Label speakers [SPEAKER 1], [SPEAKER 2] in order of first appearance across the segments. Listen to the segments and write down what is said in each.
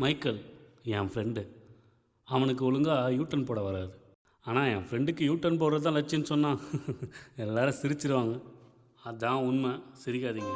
[SPEAKER 1] Michael என் friend. அவனுக்கு ஒழுங்காக U-turn போட வராது. ஆனால் என் ஃப்ரெண்டுக்கு யூட்டன் போடுறது தான் லட்சியம்னு சொன்னான். எல்லோரும் சிரிச்சிருவாங்க. அதுதான் உண்மை, சிரிக்காதீங்க.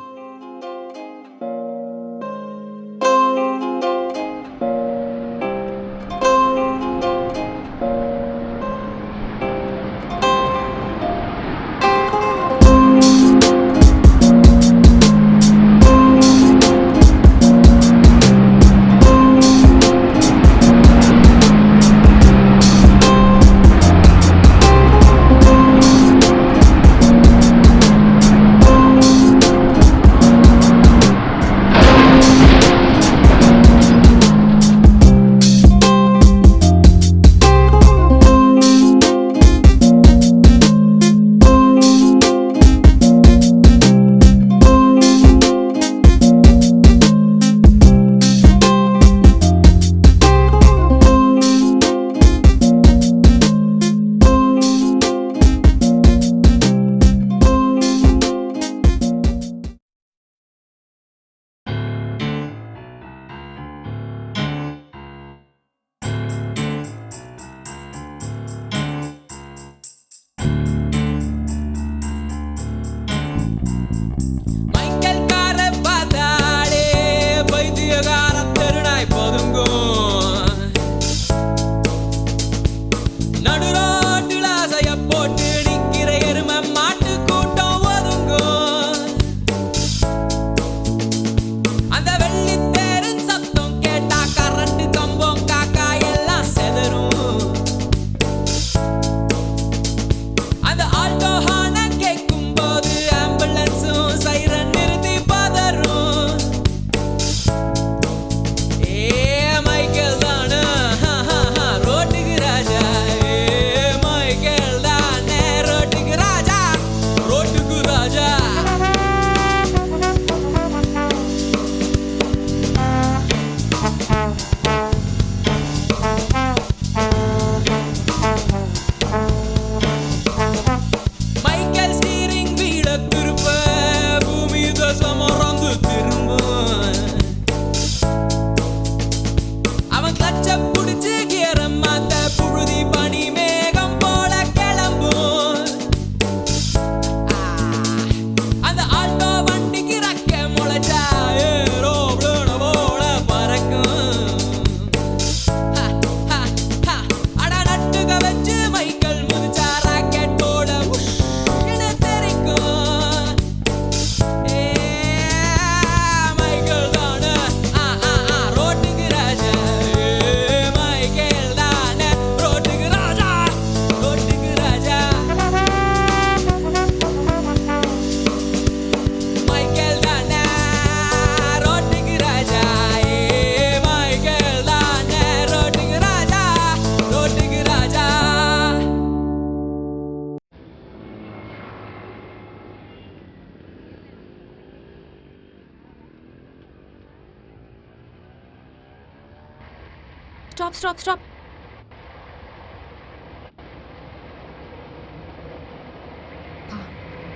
[SPEAKER 2] Stop.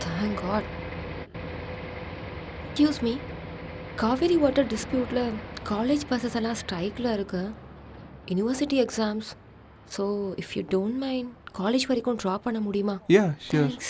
[SPEAKER 2] Thank God. Excuse me. Kaveri water dispute-ல college buses எல்லாம் strike-ல இருக்கு. University exams. So, if you don't mind, college வரைக்கும் drop பண்ண முடியுமா?
[SPEAKER 3] Yeah, sure.
[SPEAKER 2] Thanks.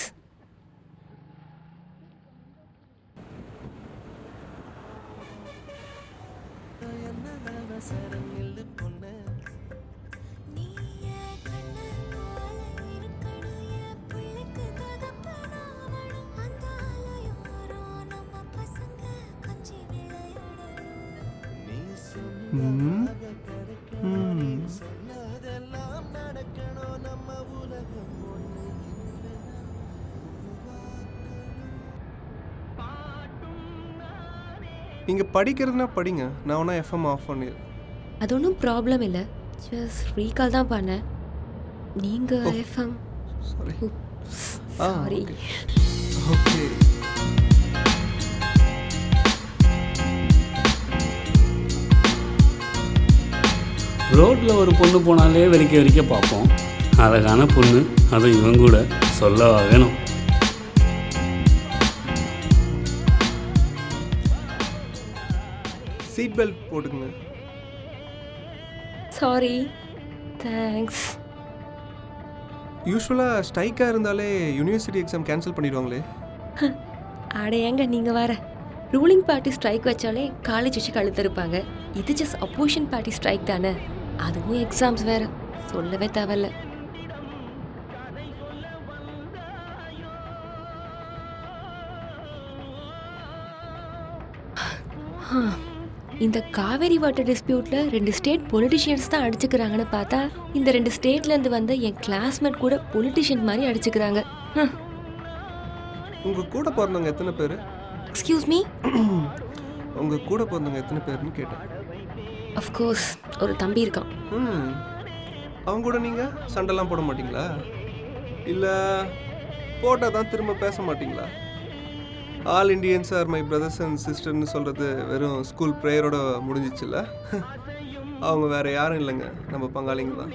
[SPEAKER 3] நீங்க படிக்கிறதுனா படிங்க, நான் வேணா எஃப்எம் ஆஃப் பண்ணிடுறேன்.
[SPEAKER 2] அது ஒன்றும் ப்ராப்ளம் இல்லை, ஜஸ்ட் ரீகால் தான் பண்ணேன். நீங்கள் எஃப்எம் சாரி.
[SPEAKER 3] ஓகே.
[SPEAKER 1] ரோட்டில் ஒரு பொண்ணு போனாலே வெறிக்க பார்ப்போம். அழகான பொண்ணு, அதுவும் இவன் கூட சொல்லவா வேணும்.
[SPEAKER 3] சீட் பெல்ட் போட்டுக்குங்க.
[SPEAKER 2] சாரி. தேங்க்ஸ்.
[SPEAKER 3] யூஸ்வலாக ஸ்ட்ரைக்காக இருந்தாலே யூனிவர்சிட்டி எக்ஸாம் கேன்சல் பண்ணிடுவாங்களே.
[SPEAKER 2] அட ஏங்க நீங்கள் வர ரூலிங் பார்ட்டி ஸ்ட்ரைக் வச்சாலே காலேஜ் வச்சு கழுத்திருப்பாங்க. இது ஜஸ்ட் அப்போசிஷன் பார்ட்டி ஸ்ட்ரைக் தானே, அதுவும் எக்ஸாம்ஸ் வேறு, சொல்லவே தேவையில்ல. இந்த காவேரி வாட்டர் டிஸ்பியூட்டில் 2 ஸ்டேட் பொலிட்டிஷியன்ஸ் தான் அடிச்சுக்கிறாங்கன்னு பார்த்தா இந்த 2 ஸ்டேட்லேருந்து வந்த என் கிளாஸ்மேட் கூட பொலிட்டிஷியன் மாதிரி அடிச்சுக்கிறாங்க.
[SPEAKER 3] உங்கள் கூட பிறந்தவங்க எத்தனை பேர்?
[SPEAKER 2] எக்ஸ்கியூஸ் மீ,
[SPEAKER 3] உங்கள் கூட பிறந்தவங்க எத்தனை பேர்னு கேட்டேன்.
[SPEAKER 2] அஃப்கோர்ஸ் ஒரு தம்பி இருக்கான்.
[SPEAKER 3] அவங்க கூட நீங்கள் சண்டைலாம் போட மாட்டிங்களா? இல்லை போட்டால் தான் திரும்ப பேச மாட்டிங்களா? All Indians are my brothers and சிஸ்டர்னு சொல்கிறது வெறும் ஸ்கூல் ப்ரேயரோட முடிஞ்சிச்சுல்ல? அவங்க வேறு யாரும் இல்லைங்க, நம்ம பங்காளிங்க தான்.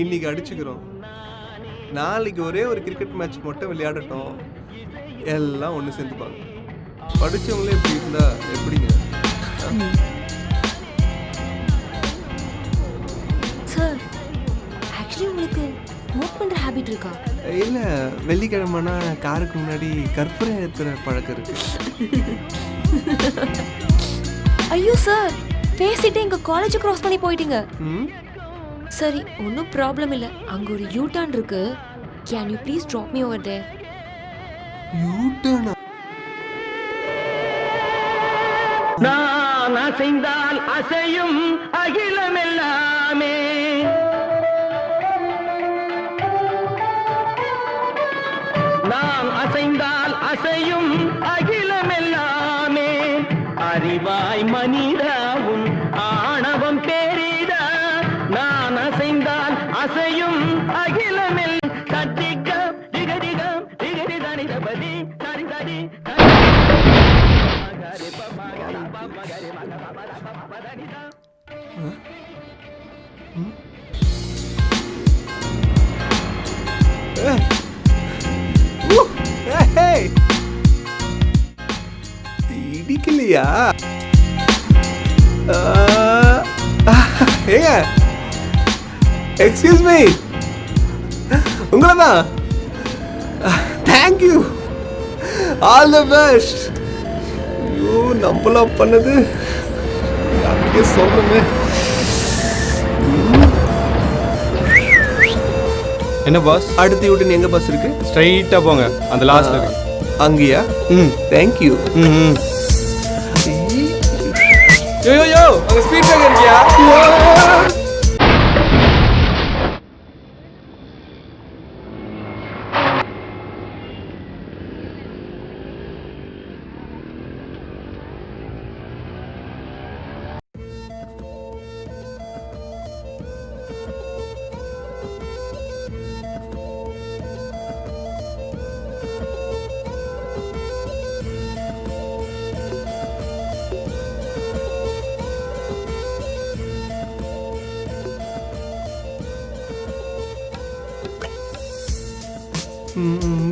[SPEAKER 3] இன்றைக்கி அடிச்சுக்கிறோம், நாளைக்கு ஒரே ஒரு கிரிக்கெட் மேட்ச் மட்டும் விளையாடட்டும், எல்லாம் ஒன்று சேர்ந்துப்பாங்க. படித்தவங்களே எப்படி இருந்தால் எப்படிங்க?
[SPEAKER 2] சார், ஆக்சுவலி உங்களுக்கு ஸ்மோக் பண்ணுற ஹேபிட் இருக்கா?
[SPEAKER 3] இல்லை, வெள்ளிக்கிழமைனா காருக்கு முன்னாடி கற்பூரம் ஏற்றுற பழக்கம் இருக்கு.
[SPEAKER 2] ஐயோ சார், பேசிட்டு எங்கள் காலேஜை க்ராஸ் பண்ணி போயிட்டீங்க. சரி, ஒன்றும் ப்ராப்ளம் இல்லை. அங்கே ஒரு யூ-டர்ன் இருக்கு. Can you please drop me over there?
[SPEAKER 3] யூ-டர்னா?
[SPEAKER 4] நான் அசைந்தால் அசையும் அகிலம் எல்லாமே, நான் அசைந்தால் அசையும் அகிலம் எல்லாமே, அறிவாய் மனிதாவும் ஆணவம் பெரிதா, நான் அசைந்தால் அசையும் அகிலம் எல்லாம். சத்திகம் திகதிகம் திகதி தனிதபதி சரி சரி
[SPEAKER 3] இடிக்கலையா? ஏங்க, எக்ஸ்கியூஸ் மீ, உங்களை தான். Thank you, all the best. ஐயோ, நம்மளாம் பண்ணது அப்படியே சொல்லணுமே.
[SPEAKER 5] என்ன பாஸ்?
[SPEAKER 3] அடுத்து விட்டு எங்கே பஸ் இருக்கு?
[SPEAKER 5] ஸ்ட்ரைட்டாக போங்க, அந்த லாஸ்ட்ல இருக்கு.
[SPEAKER 3] அங்கேயா? தேங்க்யூ.
[SPEAKER 5] யோ அங்க ஸ்பீட் பிரேக்கர் இருக்கியா?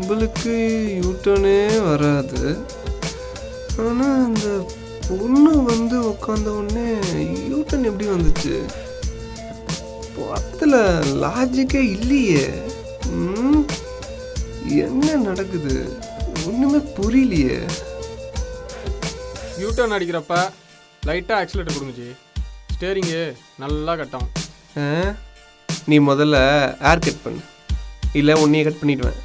[SPEAKER 3] உங்களுக்கு யூட்டர்னே வராது, ஆனால் அந்த பொண்ணு வந்து உட்காந்த உடனே யூட்டன் எப்படி வந்துச்சு? பத்தில் லாஜிக்கே இல்லையே. என்ன நடக்குது ஒன்றுமே புரியலையே.
[SPEAKER 5] யூட்டர்ன் அடிக்கிறப்ப லைட்டாக ஆக்சிலேட்டர் கொடுங்குச்சு, ஸ்டேரிங்கு நல்லா கட்டும்.
[SPEAKER 3] நீ முதல்ல ஏர் கட் பண்ணு, இல்லை உன்னையே கட் பண்ணிடுவேன்.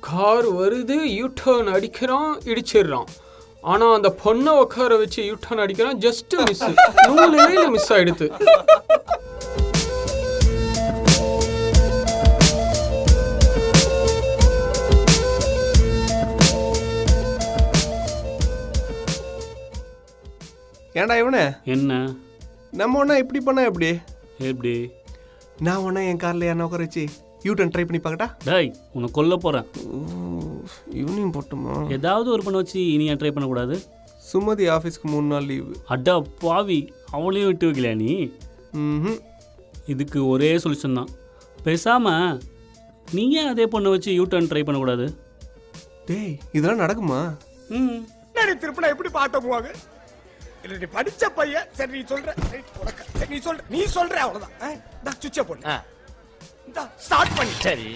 [SPEAKER 5] கார் வருது, யூட்டர்ன் அடிக்கிறான், இடிச்சிடுறான். ஆனால் அந்த பொண்ணை உட்கார வச்சு யூட்டர்ன் அடிக்கிறான், ஜஸ்ட் மிஸ், 100 வேல மிஸ் ஆகிடுது.
[SPEAKER 3] ஏன்டா இவனே
[SPEAKER 1] என்ன
[SPEAKER 3] நம்ம ஒன்றா இப்படி பண்ணா எப்படி?
[SPEAKER 1] எப்படி?
[SPEAKER 3] நான் ஒன்றா என் காரில் என்ன உட்கார வச்சு யூட்டன் ட்ரை பண்ணி பார்க்கட்டா?
[SPEAKER 1] டேய் உன்னை கொல்ல போகிறேன்.
[SPEAKER 3] ஈவினிங் போட்டுமா?
[SPEAKER 1] ஏதாவது ஒரு பண்ண வச்சு இனி ட்ரை பண்ணக்கூடாது.
[SPEAKER 3] சுமதி ஆஃபீஸ்க்கு 3 நாள் லீவு.
[SPEAKER 1] அடா பாவி, அவளையும் விட்டு வைக்கலையா நீ?
[SPEAKER 3] ம்.
[SPEAKER 1] இதுக்கு ஒரே சொல்யூஷன் தான். பேசாமல் நீ ஏன் அதே பொண்ணை வச்சு யூட்டர்ன் ட்ரை பண்ணக்கூடாது?
[SPEAKER 3] டேய் இதெல்லாம் நடக்குமா?
[SPEAKER 1] ம்
[SPEAKER 6] திருப்பினா எப்படி பாட்ட போவாங்க? இல்ல நீ படிச்ச பையன். சரி நீ சொல்ற, சரி நீ சொல்ற அவ்வளவுதான். நான் சுவிட்ச போடு. ஸ்டார்ட் பண்ணி.
[SPEAKER 4] சரி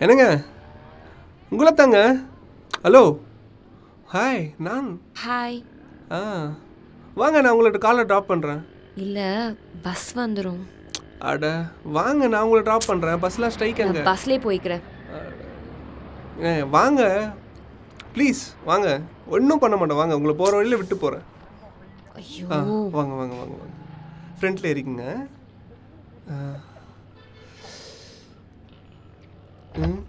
[SPEAKER 3] என்னங்க உங்களை தாங்க. ஹலோ ஹாய் நான்.
[SPEAKER 2] ஹாய்.
[SPEAKER 3] ஆ வாங்க, நான் உங்கள்கிட்ட காலைல ட்ராப் பண்ணுறேன்.
[SPEAKER 2] இல்லை, பஸ் வந்துடும்.
[SPEAKER 3] அட வாங்க, நான் உங்களை ட்ராப் பண்ணுறேன். பஸ்லாம் ஸ்ட்ரைக் அங்கே.
[SPEAKER 2] பஸ்லேயே போய்க்கிறேன்.
[SPEAKER 3] வாங்க ப்ளீஸ் வாங்க, ஒன்றும் பண்ண மாட்டேன். வாங்க, உங்களை போகிற வழியில் விட்டு போகிறேன்.
[SPEAKER 2] ஐயோ
[SPEAKER 3] வாங்க வாங்க வாங்க வாங்க, ஃப்ரண்ட்டில் இருக்கீங்க. ம்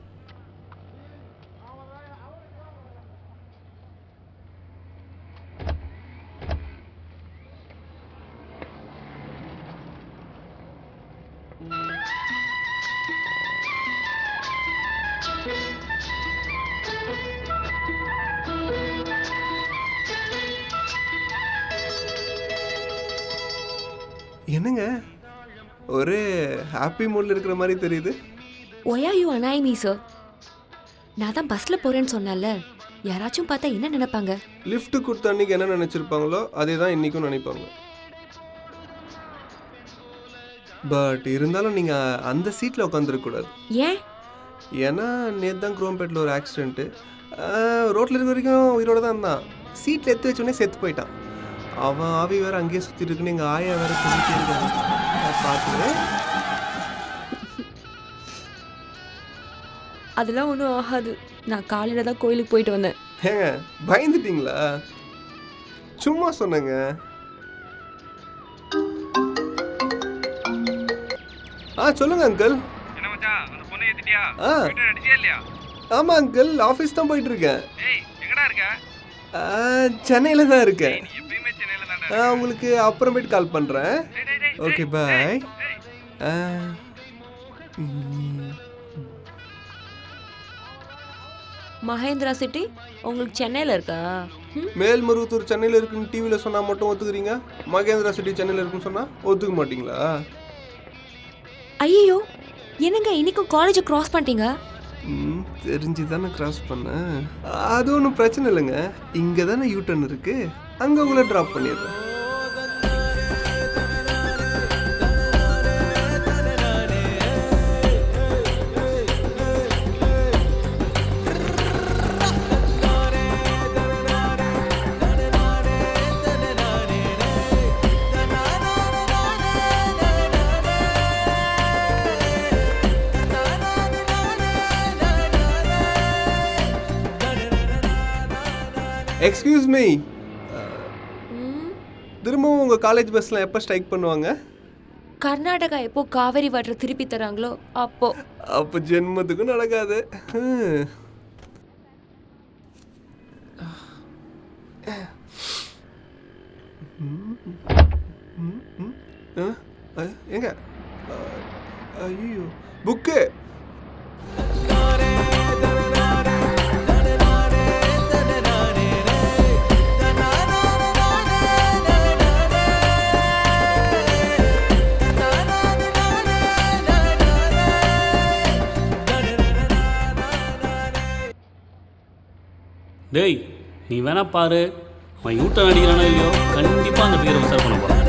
[SPEAKER 3] என்னங்க ஒரு ஹாப்பி மூடில் இருக்கிற மாதிரி தெரியுது.
[SPEAKER 2] Why are you annoying me, sir? நான் தான் பஸ்ஸில் போகிறேன்னு சொன்னேன்ல, யாராச்சும் பார்த்தா என்ன நினைப்பாங்க?
[SPEAKER 3] லிஃப்ட்டு கொடுத்த அன்றைக்கி என்ன நினச்சிருப்பாங்களோ அதே தான் இன்றைக்கும் நினைப்பாங்க. பட் இருந்தாலும் நீங்கள் அந்த சீட்டில் உட்காந்துருக்கக்கூடாது.
[SPEAKER 2] ஏன்?
[SPEAKER 3] ஏன்னா நேற்று தான் குரோம்பேட்டில் ஒரு ஆக்சிடெண்ட்டு. ரோட்டில் இருக்க வரைக்கும் உயிரோட தான் இருந்தான். சீட்டில் எடுத்து வச்சோடனே செத்து போயிட்டான். அவன் ஆவி வேறு அங்கேயே சுற்றிட்டு இருக்குன்னு எங்கள் ஆயா வேறு சொல்லிட்டே இருக்காங்க. பார்த்து
[SPEAKER 2] அதெல்லாம் ஒன்றும் ஆகாது. நான் காலையில் தான் கோயிலுக்கு போயிட்டு வந்தேன்.
[SPEAKER 3] ஏங்க பயந்துட்டீங்களா? சும்மா சொன்னேங்க. சொல்லுங்க அங்கிள்.
[SPEAKER 7] என்ன மச்சான், அந்த பொண்ணை ஏத்திட்டியா?
[SPEAKER 3] ஆ
[SPEAKER 7] வீட்டுல அடிச்சியா இல்லையா?
[SPEAKER 3] ஆமாம் அங்கிள், ஆஃபீஸ் தான் போயிட்டு இருக்கேன்.
[SPEAKER 7] ஏய் எங்கடா இருக்க?
[SPEAKER 3] சென்னையில் தான் இருக்கேன்.
[SPEAKER 7] நீ எப்பயுமே சென்னையில தான்டா.
[SPEAKER 3] உங்களுக்கு அப்புறமேட்டு கால் பண்ணுறேன். Okay bye.
[SPEAKER 2] மகேந்திரா சிட்டி உங்களுக்கு சென்னையில் இருக்கா?
[SPEAKER 3] மேல்மருவத்தூர் சென்னையில் இருக்குன்னு டிவியில் சொன்னால் மட்டும் ஒத்துக்கிறீங்க. மகேந்திரா சிட்டி சென்னையில் இருக்குன்னு சொன்னால் ஒத்துக்க மாட்டிங்களா?
[SPEAKER 2] ஐயோ, என்னங்க இன்னைக்கும் காலேஜை க்ராஸ் பண்ணிட்டீங்க?
[SPEAKER 3] தெரிஞ்சு தானே கிராஸ் பண்ணேன். அது ஒன்றும் பிரச்சனை இல்லைங்க. இங்கே தானே யூட்டர்ன் இருக்குது, அங்கே உங்களை ட்ராப் பண்ணிடுறேன். எக்ஸ்கியூஸ் மீ, திரும்பவும் உங்கள் காலேஜ் பஸ்லாம் எப்போ ஸ்ட்ரைக் பண்ணுவாங்க?
[SPEAKER 2] கர்நாடகா எப்போ காவேரி வாட்டர் திருப்பி தராங்களோ அப்போ
[SPEAKER 3] ஜென்மத்துக்கும் நடக்காது. எங்க ஐயோ புக்கு.
[SPEAKER 1] டேய் நீ வேணா பாரு, அவன் யூட்டர்ன் அடிக்கிறானோ இல்லையோ, கண்டிப்பாக அந்த பேரை விசார் பண்ண போகிறான்.